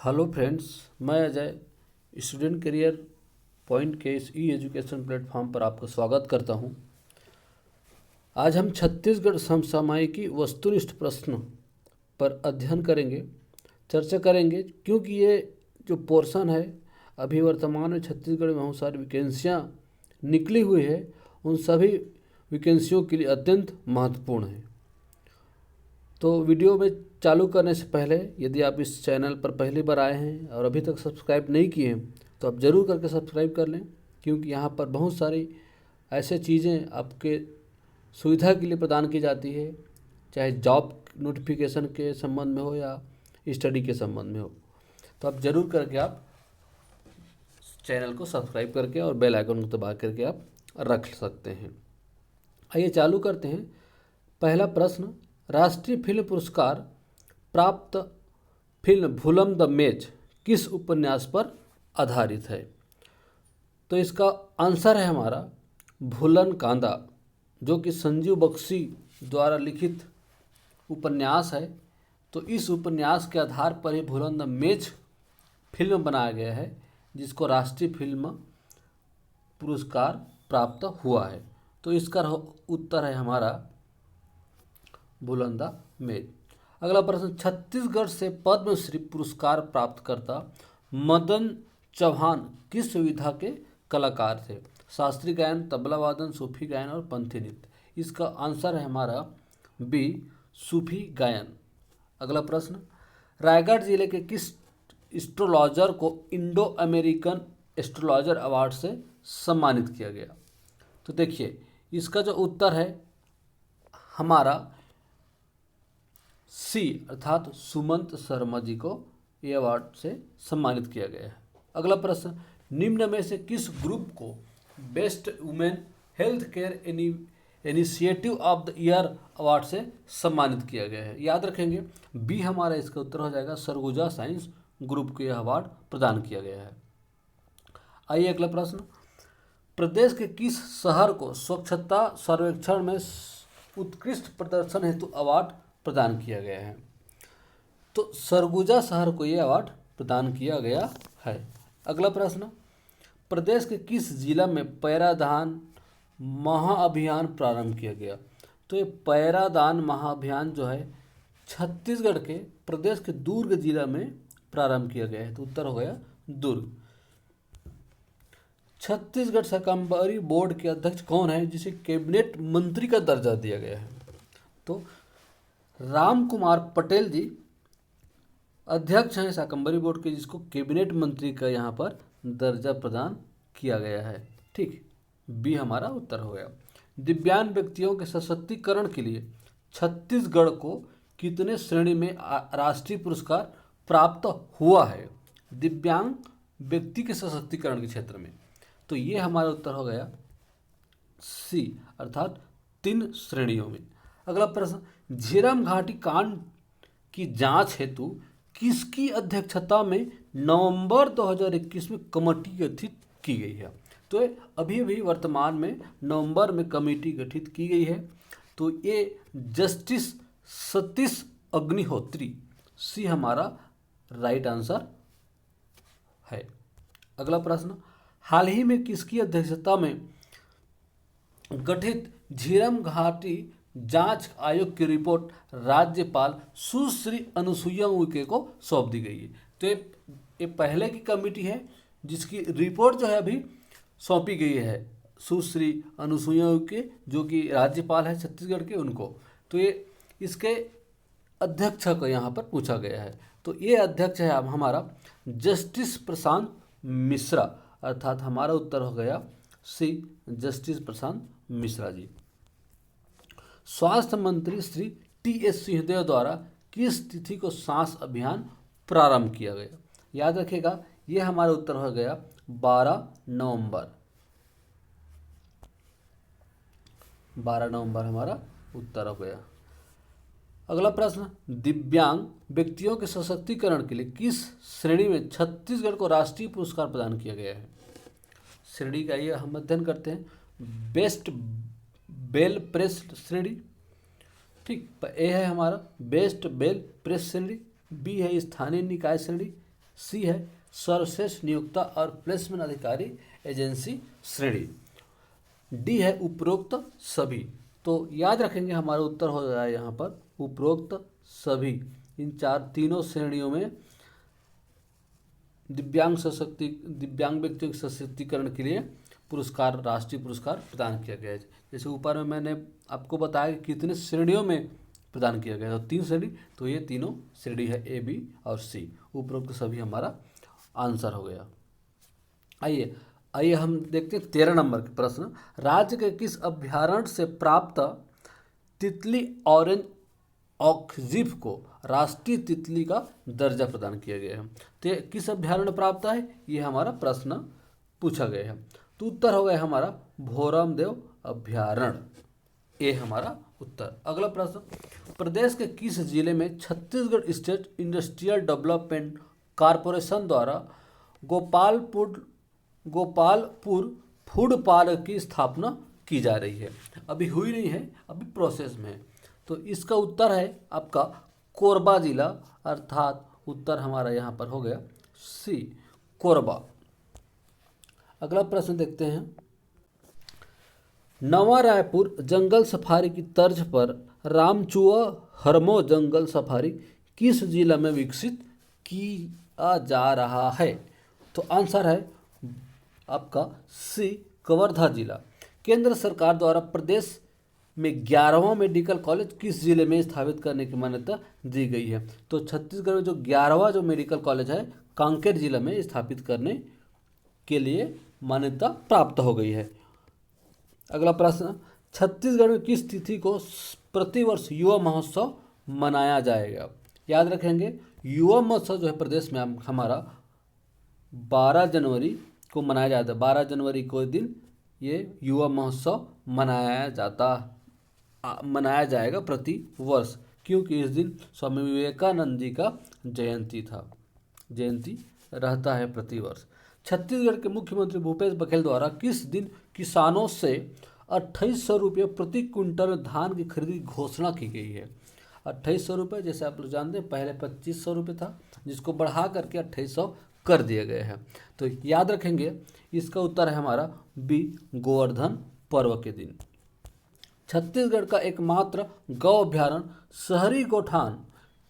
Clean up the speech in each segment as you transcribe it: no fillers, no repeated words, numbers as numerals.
Hello friends, मैं Ajay student career point के इस ई एजुकेशन प्लेटफॉर्म पर आपका स्वागत करता हूं। आज हम छत्तीसगढ़ समसामयिकी वस्तुनिष्ठ प्रश्न पर अध्ययन करेंगे, चर्चा करेंगे, क्योंकि ये जो पोर्शन है अभी वर्तमान में छत्तीसगढ़ में बहुत सारी वैकेंसियाँ निकली हुई है, उन सभी वैकेंसियों के लिए अत्यंत महत्वपूर्ण है। तो वीडियो में चालू करने से पहले यदि आप इस चैनल पर पहली बार आए हैं और अभी तक सब्सक्राइब नहीं किए हैं तो आप ज़रूर करके सब्सक्राइब कर लें, क्योंकि यहाँ पर बहुत सारी ऐसे चीज़ें आपके सुविधा के लिए प्रदान की जाती है, चाहे जॉब नोटिफिकेशन के संबंध में हो या स्टडी के संबंध में हो। तो आप ज़रूर करके आप चैनल को सब्सक्राइब करके और बेल आइकन को दबा करके आप रख सकते हैं। आइए चालू करते हैं। पहला प्रश्न, राष्ट्रीय फिल्म पुरस्कार प्राप्त फिल्म भूलम द मेच किस उपन्यास पर आधारित है? तो इसका आंसर है हमारा भूलन कांदा, जो कि संजीव बख्शी द्वारा लिखित उपन्यास है। तो इस उपन्यास के आधार पर ही भूलन द मेच फिल्म बनाया गया है, जिसको राष्ट्रीय फिल्म पुरस्कार प्राप्त हुआ है। तो इसका उत्तर है हमारा भूलन द मेच। अगला प्रश्न, छत्तीसगढ़ से पद्मश्री पुरस्कार प्राप्तकर्ता मदन चौहान किस विधा के कलाकार थे? शास्त्रीय गायन, तबला वादन, सूफी गायन और पंथी नृत्य। इसका आंसर है हमारा बी, सूफी गायन। अगला प्रश्न, रायगढ़ जिले के किस एस्ट्रोलॉजर को इंडो अमेरिकन एस्ट्रोलॉजर अवार्ड से सम्मानित किया गया? तो देखिए, इसका जो उत्तर है हमारा सी अर्थात सुमंत शर्मा जी को ये अवार्ड से सम्मानित किया गया है। अगला प्रश्न, निम्न में से किस ग्रुप को best women health care initiative of the year award से सम्मानित किया गया है? याद रखेंगे, बी हमारा इसका उत्तर हो जाएगा, सरगुजा साइंस ग्रुप को यह अवार्ड प्रदान किया गया है। आइए अगला प्रश्न, प्रदेश के किस शहर को स्वच्छता सर्वेक्षण में उत्कृष्ट प्रदर्शन हेतु अवार्ड प्रदान किया गया है? तो सरगुजा शहर को यह अवार्ड प्रदान किया गया है। अगला प्रश्न, प्रदेश के किस जिला में पैरादान महाअभियान प्रारंभ किया गया? तो ये पैरादान महाअभियान जो है छत्तीसगढ़ के प्रदेश के दुर्ग जिला में प्रारंभ किया गया है। तो उत्तर हो गया दुर्ग। छत्तीसगढ़ शाकंभरी बोर्ड के अध्यक्ष कौन है, जिसे कैबिनेट मंत्री का दर्जा दिया गया है? तो राम कुमार पटेल जी अध्यक्ष हैं शाकंभरी बोर्ड के, जिसको कैबिनेट मंत्री का यहाँ पर दर्जा प्रदान किया गया है। ठीक, बी हमारा उत्तर हो गया। दिव्यांग व्यक्तियों के सशक्तिकरण के लिए छत्तीसगढ़ को कितने श्रेणी में राष्ट्रीय पुरस्कार प्राप्त हुआ है? दिव्यांग व्यक्ति के सशक्तिकरण के क्षेत्र में। तो ये हमारा उत्तर हो गया सी अर्थात 3 श्रेणियों में। अगला प्रश्न, झीरम घाटी कांड की जांच हेतु किसकी अध्यक्षता में नवंबर 2021 में कमेटी गठित की गई है? तो अभी अभी वर्तमान में नवंबर में कमेटी गठित की गई है। तो ये जस्टिस सतीश अग्निहोत्री, सी हमारा राइट आंसर है। अगला प्रश्न, हाल ही में किसकी अध्यक्षता में गठित झीरम घाटी जांच आयोग की रिपोर्ट राज्यपाल सुश्री अनुसुईया उइके को सौंप दी गई है? तो ये पहले की कमेटी है जिसकी रिपोर्ट जो है अभी सौंपी गई है सुश्री अनुसुईया उइके, जो कि राज्यपाल है छत्तीसगढ़ के, उनको। तो ये इसके अध्यक्ष को यहाँ पर पूछा गया है। तो ये अध्यक्ष है अब हमारा जस्टिस प्रशांत मिश्रा, अर्थात हमारा उत्तर हो गया सी, जस्टिस प्रशांत मिश्रा जी। स्वास्थ्य मंत्री श्री टी.एस. सिंहदेव द्वारा किस तिथि को सांस अभियान प्रारंभ किया गया? याद रखिएगा, ये हमारा उत्तर हो गया 12 नवंबर। 12 नवंबर हमारा उत्तर हो गया। अगला प्रश्न, दिव्यांग व्यक्तियों के सशक्तिकरण के लिए किस श्रेणी में छत्तीसगढ़ को राष्ट्रीय पुरस्कार प्रदान किया गया है? श्रेणी का ये हम अध्ययन करते हैं, बेस्ट बेल प्रेस श्रेणी। ठीक, ए है हमारा बेस्ट बेल प्रेस श्रेणी, बी है स्थानीय निकाय श्रेणी, सी है सर्वश्रेष्ठ नियोक्ता और प्लेसमेंट अधिकारी एजेंसी श्रेणी। डी है उपरोक्त सभी। तो याद रखेंगे हमारा उत्तर हो जाए यहाँ पर उपरोक्त सभी। इन तीनों श्रेणियों में दिव्यांग व्यक्तियों के सशक्तिकरण के लिए पुरस्कार, राष्ट्रीय पुरस्कार प्रदान किया गया है। जैसे ऊपर में मैंने आपको बताया कि कितने श्रेणियों में प्रदान किया गया है, तो 3 श्रेणी, तो ये तीनों श्रेणी है ए, बी और सी। उपरोक्त सभी हमारा आंसर हो गया। आइए हम देखते हैं 13 नंबर के प्रश्न। राज्य के किस अभ्यारण्य से प्राप्त तितली ऑरेंज ऑक्जिफ को राष्ट्रीय तितली का दर्जा प्रदान किया गया है? तो ये किस अभ्यारण्य प्राप्त है, ये हमारा प्रश्न पूछा गया है। तो उत्तर हो गया हमारा भोरमदेव अभ्यारण्य, ये हमारा उत्तर। अगला प्रश्न, प्रदेश के किस जिले में Chhattisgarh state industrial development corporation द्वारा गोपालपुर फूड पार्क की स्थापना की जा रही है? अभी हुई नहीं है, अभी प्रोसेस में है। तो इसका उत्तर है आपका कोरबा जिला, अर्थात उत्तर हमारा यहाँ पर हो गया सी, कोरबा। अगला प्रश्न देखते हैं, नवा रायपुर जंगल सफारी की तर्ज पर रामचुआ हरमो जंगल सफारी किस जिला में विकसित किया जा रहा है? तो आंसर है आपका सी, कवर्धा जिला। केंद्र सरकार द्वारा प्रदेश में 11वां मेडिकल कॉलेज किस जिले में स्थापित करने की मान्यता दी गई है? तो छत्तीसगढ़ में जो 11वां जो मेडिकल कॉलेज है कांकेर जिला में स्थापित करने के लिए मान्यता प्राप्त हो गई है। अगला प्रश्न, छत्तीसगढ़ में किस तिथि को प्रतिवर्ष युवा महोत्सव मनाया जाएगा? याद रखेंगे युवा महोत्सव जो है प्रदेश में हमारा 12 जनवरी को मनाया जाता है। 12 जनवरी को दिन ये युवा महोत्सव मनाया जाएगा प्रति वर्ष, क्योंकि इस दिन स्वामी विवेकानंद जी का जयंती रहता है प्रति वर्ष। छत्तीसगढ़ के मुख्यमंत्री भूपेश बघेल द्वारा किस दिन किसानों से 2800 रुपये प्रति क्विंटल धान की खरीदी की घोषणा की गई है? 2800 रुपये, जैसे आप लोग जानते हैं पहले 2500 रुपये था, जिसको बढ़ा करके 2800 कर दिया गया है। तो याद रखेंगे इसका उत्तर है हमारा बी, गोवर्धन पर्व के दिन। छत्तीसगढ़ का एकमात्र गौ अभ्यारण्य शहरी गौठान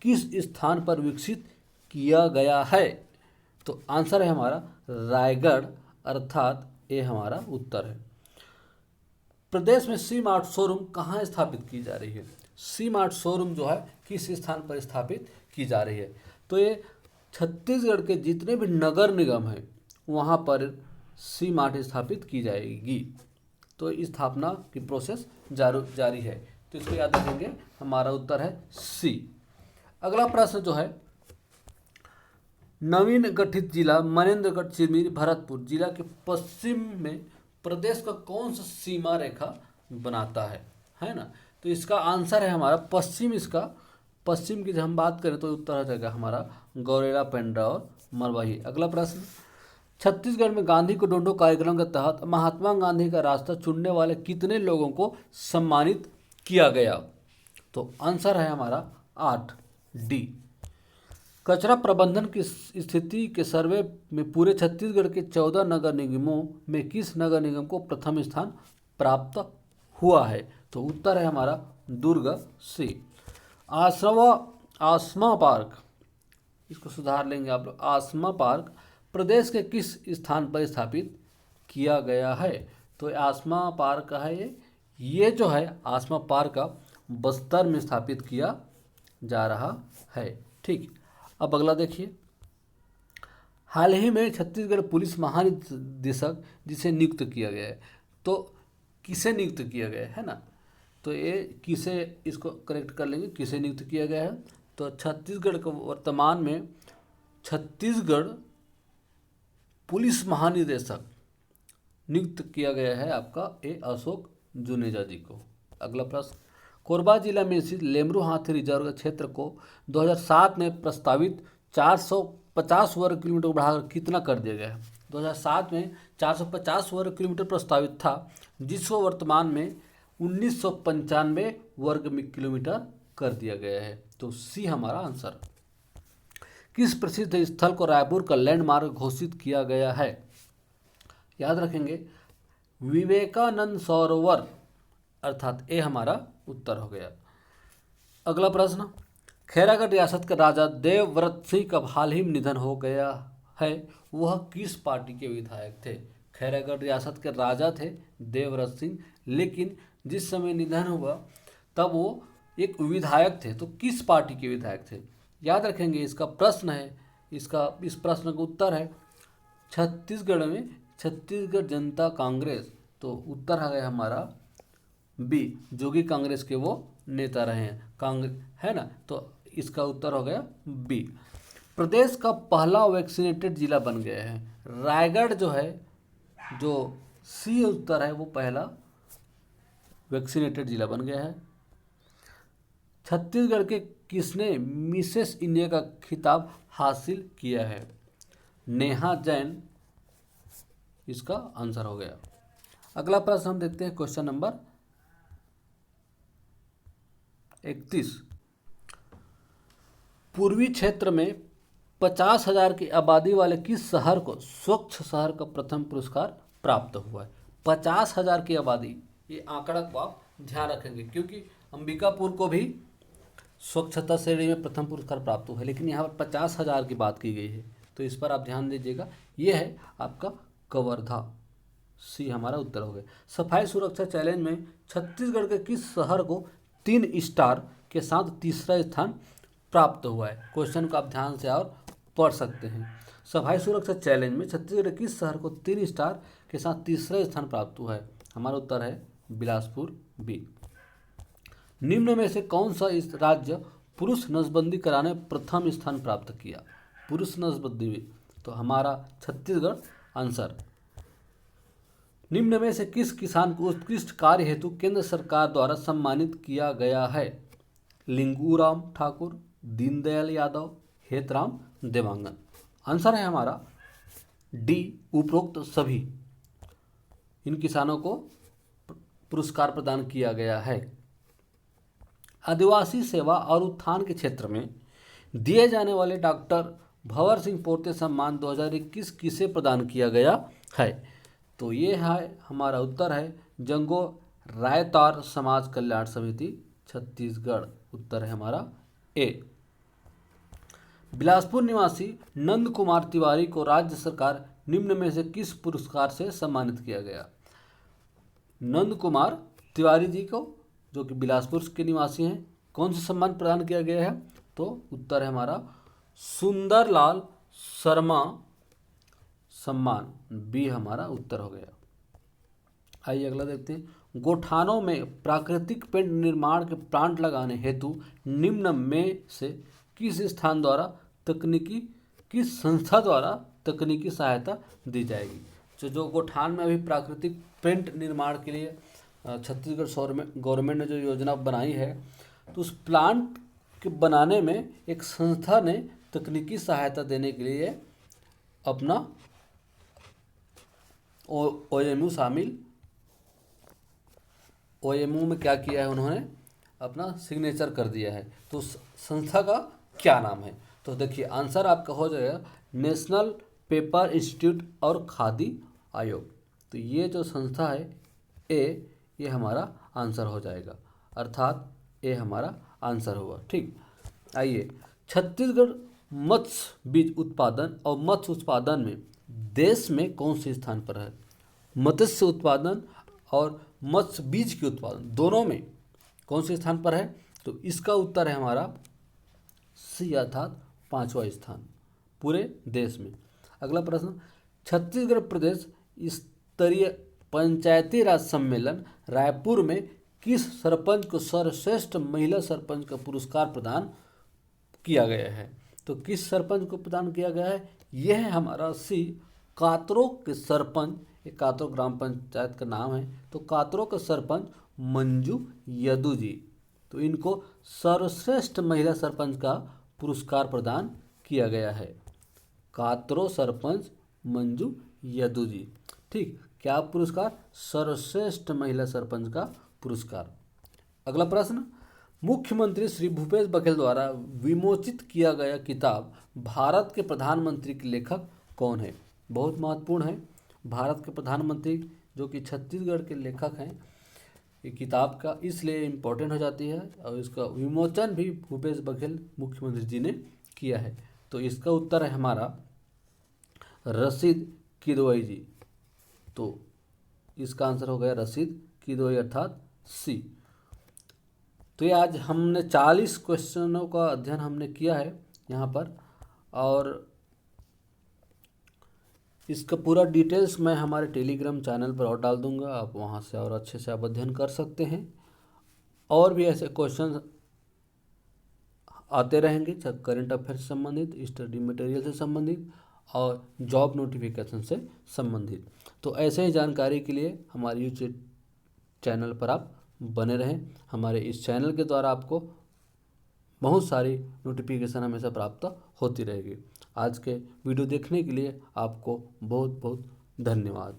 किस स्थान पर विकसित किया गया है? तो आंसर है हमारा रायगढ़, अर्थात ये हमारा उत्तर है। प्रदेश में सी मार्ट शोरूम कहाँ स्थापित की जा रही है? सी मार्ट शोरूम जो है किस स्थान पर स्थापित की जा रही है? तो ये छत्तीसगढ़ के जितने भी नगर निगम हैं वहाँ पर सी मार्ट स्थापित की जाएगी। तो स्थापना की प्रोसेस जारी है, तो इसको याद रखेंगे, हमारा उत्तर है सी। अगला प्रश्न जो है, नवीन गठित जिला मनेन्द्रगढ़ चिरमिरी भरतपुर जिला के पश्चिम में प्रदेश का कौन सा सीमा रेखा बनाता है ना? तो इसका आंसर है हमारा पश्चिम। पश्चिम की जब हम बात करें तो उत्तर हो जाएगा हमारा गौरेला, पेंड्रा और मरवाही। अगला प्रश्न, छत्तीसगढ़ में गांधी को ढूंढो कार्यक्रम के तहत महात्मा गांधी का रास्ता चुनने वाले कितने लोगों को सम्मानित किया गया? तो आंसर है हमारा 8, डी। कचरा प्रबंधन की स्थिति के सर्वे में पूरे छत्तीसगढ़ के 14 नगर निगमों में किस नगर निगम को प्रथम स्थान प्राप्त हुआ है? तो उत्तर है हमारा दुर्ग, सी। आसमा पार्क, इसको सुधार लेंगे आप लोग, आसमा पार्क प्रदेश के किस स्थान पर स्थापित किया गया है? तो आसमा पार्क है ये जो है आसमा पार्क का बस्तर में स्थापित किया जा रहा है। ठीक, अब अगला देखिए, हाल ही में छत्तीसगढ़ पुलिस महानिदेशक जिसे नियुक्त किया गया है, तो किसे नियुक्त किया गया है ना? तो ये किसे, इसको करेक्ट कर लेंगे, किसे नियुक्त किया गया है? तो छत्तीसगढ़ को वर्तमान में छत्तीसगढ़ पुलिस महानिदेशक नियुक्त किया गया है आपका ए अशोक जुनेजा जी को। अगला प्रश्न, कोरबा जिला में स्थित लेमरू हाथी रिजर्व क्षेत्र को 2007 में प्रस्तावित 450 वर्ग किलोमीटर को बढ़ाकर कितना कर दिया गया है? 2007 में 450 वर्ग किलोमीटर प्रस्तावित था, जिसको वर्तमान में 1995 वर्ग किलोमीटर कर दिया गया है। तो सी हमारा आंसर। किस प्रसिद्ध स्थल को रायपुर का लैंडमार्क घोषित किया गया है? याद रखेंगे, विवेकानंद सरोवर, अर्थात ए हमारा उत्तर हो गया। अगला प्रश्न, खैरागढ़ रियासत के राजा देवव्रत सिंह का हाल ही में निधन हो गया है, वह किस पार्टी के विधायक थे? खैरागढ़ रियासत के राजा थे देवव्रत सिंह, लेकिन जिस समय निधन हुआ तब वो एक विधायक थे, तो किस पार्टी के विधायक थे? याद रखेंगे, इसका प्रश्न है, इस प्रश्न का उत्तर है छत्तीसगढ़ में छत्तीसगढ़ जनता कांग्रेस। तो उत्तर है हमारा बी, जोगी कांग्रेस के वो नेता रहे हैं, कांग्रेस है ना, तो इसका उत्तर हो गया बी। प्रदेश का पहला वैक्सीनेटेड जिला बन गया है रायगढ़, जो है, जो सी उत्तर है, वो पहला वैक्सीनेटेड जिला बन गया है। छत्तीसगढ़ के किसने मिसेस इंडिया का खिताब हासिल किया है? नेहा जैन इसका आंसर हो गया। अगला प्रश्न हम देखते हैं, क्वेश्चन नंबर 31। पूर्वी क्षेत्र में 50,000 की आबादी वाले किस शहर को स्वच्छ शहर का प्रथम पुरस्कार प्राप्त हुआ है? 50,000 की आबादी, ये आंकड़ा को आप ध्यान रखेंगे, क्योंकि अंबिकापुर को भी स्वच्छता श्रेणी में प्रथम पुरस्कार प्राप्त हुआ है, लेकिन यहाँ पर 50,000 की बात की गई है, तो इस पर आप ध्यान दीजिएगा। ये है आपका कवर्धा, सी हमारा उत्तर हो गया। सफाई सुरक्षा चैलेंज में छत्तीसगढ़ के किस शहर को 3 स्टार के साथ तीसरा स्थान प्राप्त हुआ है? क्वेश्चन को आप ध्यान से और पढ़ सकते हैं। सफाई सुरक्षा चैलेंज में छत्तीसगढ़ के किस शहर को 3 स्टार के साथ तीसरा स्थान प्राप्त हुआ है? हमारा उत्तर है बिलासपुर, बी। निम्न में से कौन सा इस राज्य पुरुष नसबंदी कराने प्रथम स्थान प्राप्त किया? पुरुष नसबंदी में तो हमारा छत्तीसगढ़ आंसर। निम्न में से किस किसान को उत्कृष्ट कार्य हेतु केंद्र सरकार द्वारा सम्मानित किया गया है? लिंगूराम ठाकुर, दीनदयाल यादव, हेतराम देवांगन। आंसर है हमारा डी, उपरोक्त सभी। इन किसानों को पुरस्कार प्रदान किया गया है। आदिवासी सेवा और उत्थान के क्षेत्र में दिए जाने वाले डॉक्टर भंवर सिंह पोर्ते सम्मान 2021 किसे प्रदान किया गया है? तो ये है हमारा उत्तर है जंगो रायतार समाज कल्याण समिति छत्तीसगढ़, उत्तर है हमारा ए। बिलासपुर निवासी नंद कुमार तिवारी को राज्य सरकार निम्न में से किस पुरस्कार से सम्मानित किया गया? नंद कुमार तिवारी जी को, जो कि बिलासपुर के निवासी हैं, कौन सा सम्मान प्रदान किया गया है? तो उत्तर है हमारा सुंदरलाल शर्मा सम्मान, बी हमारा उत्तर हो गया। आइए अगला देखते हैं। गोठानों में प्राकृतिक पेंट निर्माण के प्लांट लगाने हेतु निम्न में से किस संस्था द्वारा तकनीकी सहायता दी जाएगी? जो गोठान में अभी प्राकृतिक पेंट निर्माण के लिए छत्तीसगढ़ गवर्नमेंट ने जो योजना बनाई है, तो उस प्लांट के बनाने में एक संस्था ने तकनीकी सहायता देने के लिए अपना OMU शामिल, OMU में क्या किया है, उन्होंने अपना सिग्नेचर कर दिया है। तो उस संस्था का क्या नाम है? तो देखिए आंसर आपका हो जाएगा नेशनल पेपर इंस्टीट्यूट और खादी आयोग। तो ये जो संस्था है ए, ये हमारा आंसर हो जाएगा, अर्थात ए हमारा आंसर होगा। ठीक, आइए छत्तीसगढ़ मत्स्य बीज उत्पादन और मत्स्य उत्पादन में देश में कौन से स्थान पर है? मत्स्य उत्पादन और मत्स्य बीज के उत्पादन दोनों में कौन से स्थान पर है? तो इसका उत्तर है हमारा सी, अर्थात 5वां स्थान पूरे देश में। अगला प्रश्न, छत्तीसगढ़ प्रदेश स्तरीय पंचायती राज सम्मेलन रायपुर में किस सरपंच को सर्वश्रेष्ठ महिला सरपंच का पुरस्कार प्रदान किया गया है? तो किस सरपंच को प्रदान किया गया है? यह है हमारा सी, कातरों के सरपंच, ये कातरों ग्राम पंचायत का नाम है, तो कातरों के सरपंच मंजू यदू जी, तो इनको सर्वश्रेष्ठ महिला सरपंच का पुरस्कार प्रदान किया गया है। कातरों सरपंच मंजू यदू जी। ठीक, क्या पुरस्कार? सर्वश्रेष्ठ महिला सरपंच का पुरस्कार। अगला प्रश्न, मुख्यमंत्री श्री भूपेश बघेल द्वारा विमोचित किया गया किताब भारत के प्रधानमंत्री के लेखक कौन है? बहुत महत्वपूर्ण है। भारत के प्रधानमंत्री जो कि छत्तीसगढ़ के लेखक हैं, ये किताब का इसलिए इम्पोर्टेंट हो जाती है और इसका विमोचन भी भूपेश बघेल मुख्यमंत्री जी ने किया है। तो इसका उत्तर है हमारा रशीद किदवई जी। तो इसका आंसर हो गया रशीद किदवई अर्थात सी। तो ये आज हमने 40 क्वेश्चनों का अध्ययन हमने किया है यहाँ पर, और इसका पूरा डिटेल्स मैं हमारे टेलीग्राम चैनल पर और डाल दूंगा। आप वहाँ से और अच्छे से आप अध्ययन कर सकते हैं। और भी ऐसे क्वेश्चन आते रहेंगे, चाहे करंट अफेयर से संबंधित, स्टडी मटेरियल से संबंधित और जॉब नोटिफिकेशन से संबंधित। तो ऐसे ही जानकारी के लिए हमारे यूट्यूब चैनल पर आप बने रहें। हमारे इस चैनल के द्वारा आपको बहुत सारी नोटिफिकेशन हमेशा प्राप्त होती रहेगी। आज के वीडियो देखने के लिए आपको बहुत बहुत धन्यवाद।